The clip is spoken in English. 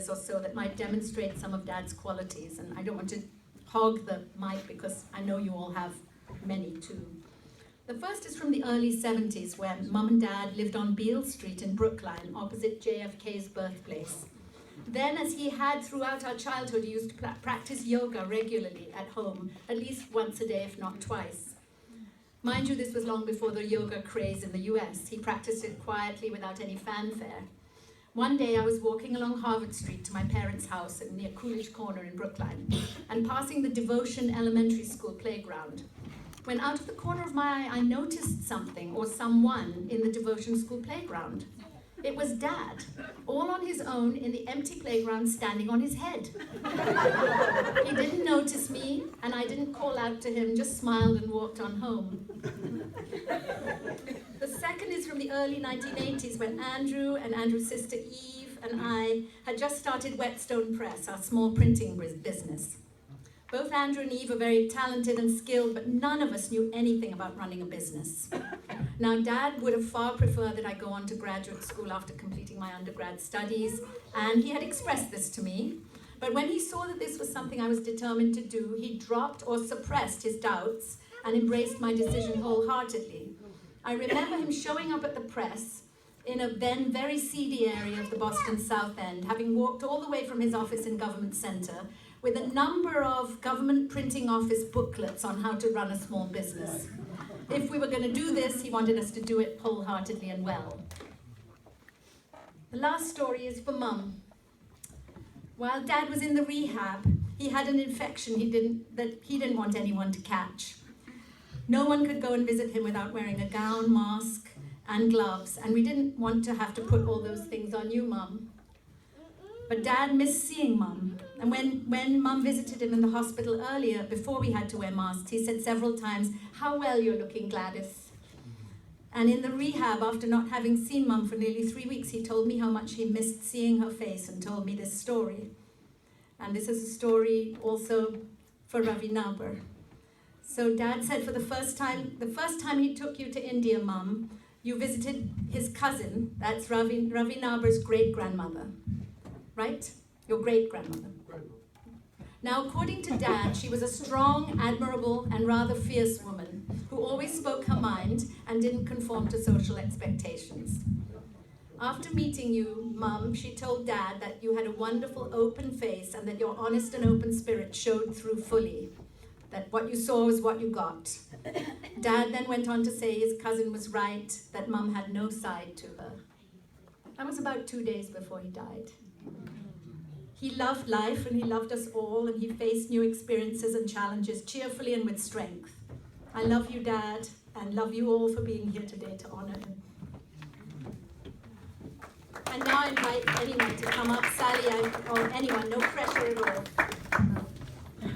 or so that might demonstrate some of Dad's qualities. And I don't want to hog the mic because I know you all have many too. The first is from the early 70s when Mum and Dad lived on Beale Street in Brookline, opposite JFK's birthplace. Then, as he had throughout our childhood, he used to practice yoga regularly at home, at least once a day, if not twice. Mind you, this was long before the yoga craze in the US. He practiced it quietly without any fanfare. One day I was walking along Harvard Street to my parents' house near Coolidge Corner in Brookline and passing the Devotion Elementary School playground, when out of the corner of my eye I noticed something or someone in the Devotion School playground. It was Dad, all on his own in the empty playground, standing on his head. He didn't notice me, and I didn't call out to him, just smiled and walked on home. The second is from the early 1980s when Andrew and Andrew's sister Eve and I had just started Whetstone Press, our small printing business. Both Andrew and Eve are very talented and skilled, but none of us knew anything about running a business. Now, Dad would have far preferred that I go on to graduate school after completing my undergrad studies, and he had expressed this to me. But when he saw that this was something I was determined to do, he dropped or suppressed his doubts and embraced my decision wholeheartedly. I remember him showing up at the press in a then very seedy area of the Boston South End, having walked all the way from his office in Government Center, with a number of government printing office booklets on how to run a small business. If we were going to do this, he wanted us to do it wholeheartedly and well. The last story is for Mum. While Dad was in the rehab, he had an infection that he didn't want anyone to catch. No one could go and visit him without wearing a gown, mask, and gloves, and we didn't want to have to put all those things on you, Mum. But Dad missed seeing Mum. And when Mum visited him in the hospital earlier, before we had to wear masks, he said several times, "How well you're looking, Gladys." And in the rehab, after not having seen Mum for nearly 3 weeks, he told me how much he missed seeing her face and told me this story. And this is a story also for Ravi Nabar. So Dad said the first time he took you to India, Mum, you visited his cousin, that's Ravi Nabar's great-grandmother. Right? Your great-grandmother. Now, according to Dad, she was a strong, admirable, and rather fierce woman who always spoke her mind and didn't conform to social expectations. After meeting you, Mum, she told Dad that you had a wonderful open face and that your honest and open spirit showed through fully, that what you saw was what you got. Dad then went on to say his cousin was right, that Mum had no side to her. That was about 2 days before he died. He loved life and he loved us all, and he faced new experiences and challenges cheerfully and with strength. I love you, Dad, and love you all for being here today to honor him. And now I invite anyone to come up, Sally or anyone, no pressure at all.